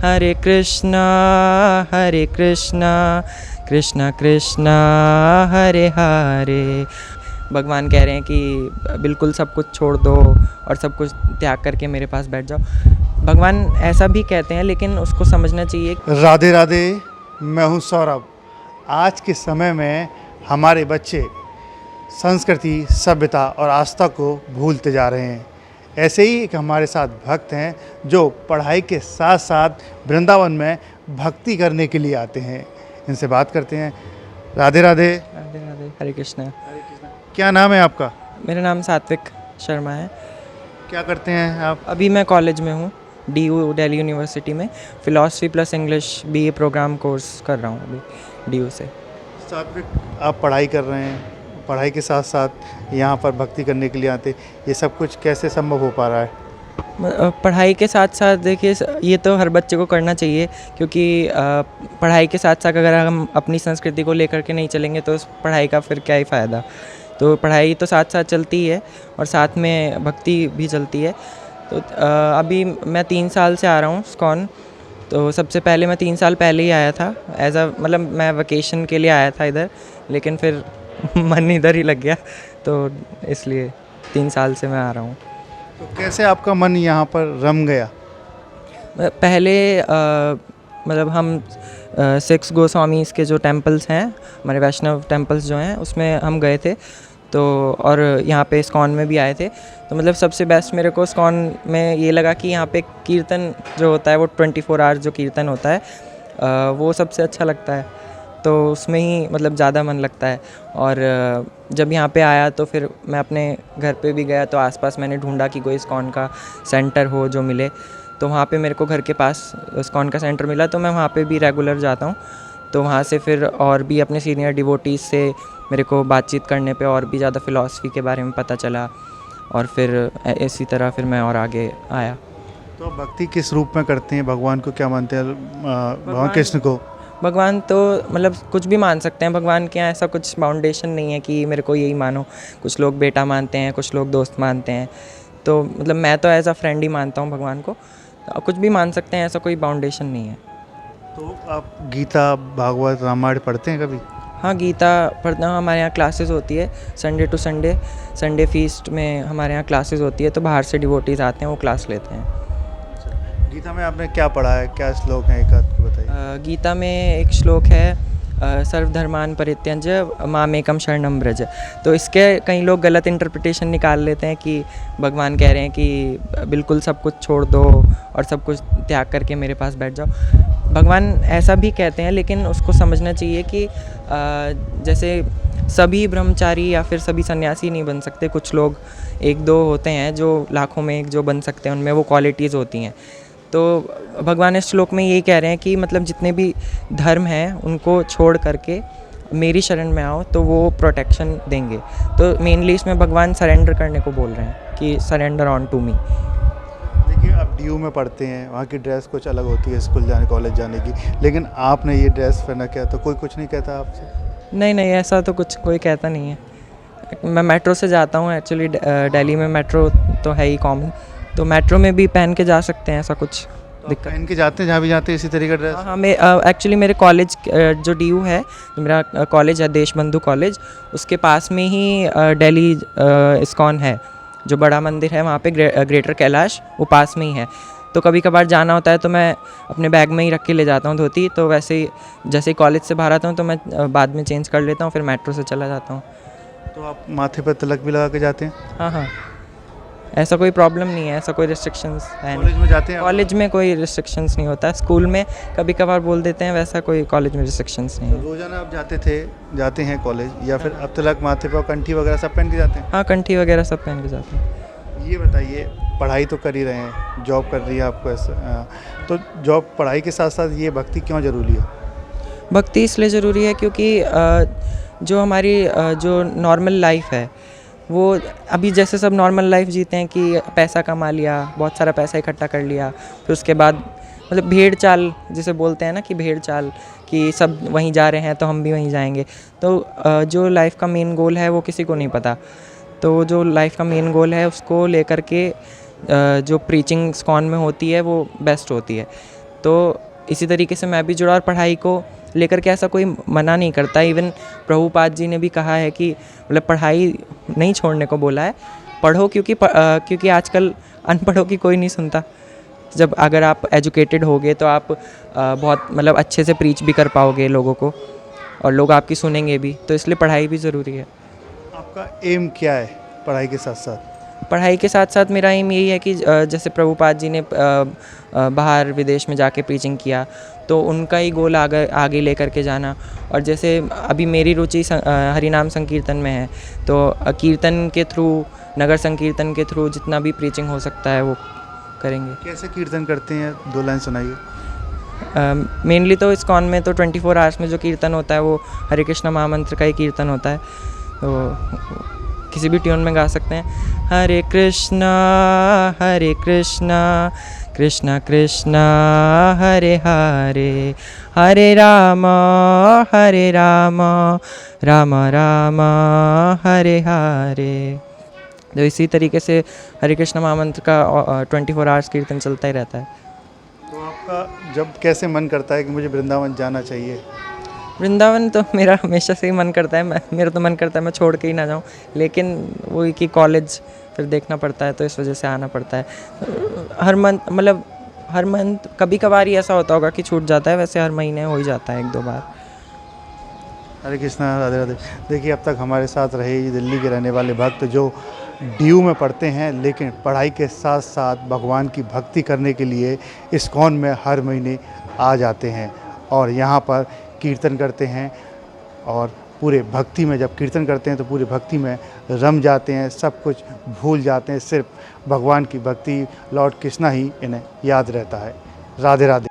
हरे कृष्णा कृष्णा कृष्णा हरे हरे। भगवान कह रहे हैं कि बिल्कुल सब कुछ छोड़ दो और सब कुछ त्याग करके मेरे पास बैठ जाओ। भगवान ऐसा भी कहते हैं, लेकिन उसको समझना चाहिए। राधे राधे, मैं हूं सौरभ। आज के समय में हमारे बच्चे संस्कृति, सभ्यता और आस्था को भूलते जा रहे हैं। ऐसे ही एक हमारे साथ भक्त हैं जो पढ़ाई के साथ साथ वृंदावन में भक्ति करने के लिए आते हैं। इनसे बात करते हैं। राधे राधे। राधे राधे, हरे कृष्णा। क्या नाम है आपका? मेरा नाम सात्विक शर्मा है। क्या करते हैं आप? अभी मैं कॉलेज में हूँ, DU दिल्ली यूनिवर्सिटी में philosophy plus English BA programme course कर रहा हूँ अभी DU से। सात्विक, आप पढ़ाई कर रहे हैं, पढ़ाई के साथ साथ यहाँ पर भक्ति करने के लिए आते, ये सब कुछ कैसे संभव हो पा रहा है? पढ़ाई के साथ साथ देखिए, ये तो हर बच्चे को करना चाहिए, क्योंकि पढ़ाई के साथ साथ अगर हम अपनी संस्कृति को लेकर के नहीं चलेंगे तो उस पढ़ाई का फिर क्या ही फ़ायदा। तो पढ़ाई तो साथ साथ चलती ही है और साथ में भक्ति भी चलती है। तो अभी मैं 3 साल से आ रहा हूँ इस्कॉन। तो सबसे पहले मैं 3 साल पहले ही आया था मतलब मैं वेकेशन के लिए आया था इधर, लेकिन फिर मन इधर ही लग गया, तो इसलिए 3 साल से मैं आ रहा हूँ। तो कैसे आपका मन यहाँ पर रम गया? पहले मतलब हम 6 गोस्वामीज़ के जो टेम्पल्स हैं, हमारे वैष्णव टेम्पल्स जो हैं, उसमें हम गए थे। तो और यहाँ पे इस्कॉन में भी आए थे। तो मतलब सबसे बेस्ट मेरे को इस्कॉन में ये लगा कि यहाँ पे कीर्तन जो होता है वो 24 आवर्स जो कीर्तन होता है वो सबसे अच्छा लगता है। तो उसमें ही मतलब ज़्यादा मन लगता है। और जब यहाँ पे आया तो फिर मैं अपने घर पे भी गया, तो आसपास मैंने ढूंढा कि कोई इस्कॉन का सेंटर हो जो मिले। तो वहाँ पे मेरे को घर के पास इस्कॉन का सेंटर मिला, तो मैं वहाँ पे भी रेगुलर जाता हूँ। तो वहाँ से फिर और भी अपने सीनियर डिवोटीज़ से मेरे को बातचीत करने पे और भी ज़्यादा फ़िलासफ़ी के बारे में पता चला, और फिर इसी तरह फिर मैं और आगे आया। तो भक्ति किस रूप में करते हैं? भगवान को क्या मानते हैं? भगवान कृष्ण को? भगवान तो मतलब कुछ भी मान सकते हैं। भगवान के यहाँ ऐसा कुछ बाउंडेशन नहीं है कि मेरे को यही मानो। कुछ लोग बेटा मानते हैं, कुछ लोग दोस्त मानते हैं। तो मतलब मैं तो एज अ फ्रेंड ही मानता हूँ भगवान को। कुछ भी मान सकते हैं, ऐसा कोई बाउंडेशन नहीं है। तो आप गीता, भागवत, रामायण पढ़ते हैं कभी? हाँ, गीता पढ़ता हूँ। हमारे यहाँ क्लासेस होती है Sunday to Sunday. Sunday feast में हमारे यहाँ क्लासेस होती है, तो बाहर से डिवोटीज़ आते हैं, वो क्लास लेते हैं। गीता में आपने क्या पढ़ा है? क्या श्लोक है, एक आध को बताइए। गीता में एक श्लोक है, सर्वधर्मान् परित्यज्य मामेकं शरणं व्रज। तो इसके कई लोग गलत इंटरप्रिटेशन निकाल लेते हैं कि भगवान कह रहे हैं कि बिल्कुल सब कुछ छोड़ दो और सब कुछ त्याग करके मेरे पास बैठ जाओ। भगवान ऐसा भी कहते हैं, लेकिन उसको समझना चाहिए कि जैसे सभी ब्रह्मचारी या फिर सभी सन्यासी नहीं बन सकते। कुछ लोग 1-2 होते हैं जो लाखों में एक जो बन सकते हैं, उनमें वो क्वालिटीज़ होती हैं। तो भगवान इस श्लोक में यही कह रहे हैं कि मतलब जितने भी धर्म हैं उनको छोड़ करके मेरी शरण में आओ, तो वो प्रोटेक्शन देंगे। तो मेनली इसमें भगवान सरेंडर करने को बोल रहे हैं कि सरेंडर ऑन टू मी। देखिए, आप DU में पढ़ते हैं, वहाँ की ड्रेस कुछ अलग होती है स्कूल जाने, कॉलेज जाने की, लेकिन आपने ये ड्रेस पहना क्या, तो कोई कुछ नहीं कहता आपसे? नहीं, ऐसा तो कुछ कोई कहता नहीं है। मैं मेट्रो से जाता हूँ एक्चुअली। दिल्ली में मेट्रो तो है ही कॉमन, तो मेट्रो में भी पहन के जा सकते हैं, ऐसा कुछ दिक्कत। पहन के जाते हैं जहाँ भी जाते हैं इसी तरीके का ड्रेस? हाँ, मैं एक्चुअली मेरे कॉलेज जो DU है, जो मेरा कॉलेज है देशबंधु कॉलेज, उसके पास में ही दिल्ली इस्कॉन है, जो बड़ा मंदिर है वहाँ पे ग्रेटर कैलाश, वो पास में ही है। तो कभी कभार जाना होता है तो मैं अपने बैग में ही रख के ले जाता हूँ धोती। तो वैसे ही जैसे ही कॉलेज से बाहर आता हूँ तो मैं बाद में चेंज कर लेता हूँ, फिर मेट्रो से चला जाता हूँ। तो आप माथे पर तिलक भी लगा के जाते हैं? हाँ, ऐसा कोई प्रॉब्लम नहीं है, ऐसा कोई रिस्ट्रिक्शंस है नहीं। कॉलेज में जाते हैं? कॉलेज में कोई रिस्ट्रिक्शंस नहीं होता। स्कूल में कभी कभार बोल देते हैं, वैसा कोई कॉलेज में रिस्ट्रिक्शंस नहीं है। तो रोजाना आप जाते हैं कॉलेज, या फिर अब तिलक माथे पर कंठी वगैरह सब पहन के जाते हैं? हाँ, कंठी वगैरह सब पहन के जाते हैं। ये बताइए, पढ़ाई तो कर ही रहे हैं, जॉब कर रही है आपको ऐसा, तो जॉब पढ़ाई के साथ साथ ये भक्ति क्यों ज़रूरी है? भक्ति इसलिए ज़रूरी है क्योंकि जो हमारी जो नॉर्मल लाइफ है, वो अभी जैसे सब नॉर्मल लाइफ जीते हैं कि पैसा कमा लिया, बहुत सारा पैसा इकट्ठा कर लिया, फिर उसके बाद मतलब भेड़ चाल जिसे बोलते हैं ना, कि भेड़ चाल, कि सब वहीं जा रहे हैं तो हम भी वहीं जाएंगे। तो जो लाइफ का मेन गोल है वो किसी को नहीं पता। तो जो लाइफ का मेन गोल है उसको लेकर के जो प्रीचिंग इस्कॉन में होती है वो बेस्ट होती है। तो इसी तरीके से मैं भी जुड़ा और पढ़ाई को लेकर के ऐसा कोई मना नहीं करता। इवन प्रभुपाद जी ने भी कहा है कि मतलब पढ़ाई नहीं छोड़ने को बोला है, पढ़ो, क्योंकि आजकल अनपढ़ों की कोई नहीं सुनता। जब अगर आप एजुकेटेड होगे तो आप बहुत मतलब अच्छे से प्रीच भी कर पाओगे लोगों को, और लोग आपकी सुनेंगे भी, तो इसलिए पढ़ाई भी ज़रूरी है। आपका एम क्या है पढ़ाई के साथ साथ? पढ़ाई के साथ साथ मेरा एम यही है कि जैसे प्रभुपाद जी ने बाहर विदेश में जाके प्रीचिंग किया, तो उनका ही गोल आगे लेकर के जाना। और जैसे अभी मेरी रुचि हरिनाम संकीर्तन में है, तो कीर्तन के थ्रू, नगर संकीर्तन के थ्रू जितना भी प्रीचिंग हो सकता है वो करेंगे। कैसे कीर्तन करते हैं, 2 लाइन सुनाइए। मेनली तो इस्कॉन में तो 24 आवर्स में जो कीर्तन होता है वो हरे कृष्णा महामंत्र का ही कीर्तन होता है, तो किसी भी ट्यून में गा सकते हैं। हरे कृष्णा कृष्णा कृष्णा हरे हरे, हरे राम राम राम हरे हरे। तो इसी तरीके से हरे कृष्णा महामंत्र का 24 आवर्स कीर्तन चलता ही रहता है। तो आपका जब कैसे मन करता है कि मुझे वृंदावन जाना चाहिए? वृंदावन तो मेरा हमेशा से ही मन करता है, मेरा तो मन करता है मैं छोड़ के ही ना जाऊं, लेकिन वही कि कॉलेज फिर देखना पड़ता है, तो इस वजह से आना पड़ता है। हर मंथ कभी कभार ही ऐसा होता होगा कि छूट जाता है, वैसे हर महीने हो ही जाता है 1-2 बार। हरे कृष्णा, राधे राधे। देखिए, अब तक हमारे साथ रहे ये दिल्ली के रहने वाले भक्त जो DU में पढ़ते हैं, लेकिन पढ़ाई के साथ साथ भगवान की भक्ति करने के लिए इस्कॉन में हर महीने आ जाते हैं और यहाँ पर कीर्तन करते हैं, और पूरे भक्ति में जब कीर्तन करते हैं तो पूरे भक्ति में रम जाते हैं, सब कुछ भूल जाते हैं, सिर्फ भगवान की भक्ति, लॉर्ड कृष्णा ही इन्हें याद रहता है। राधे राधे।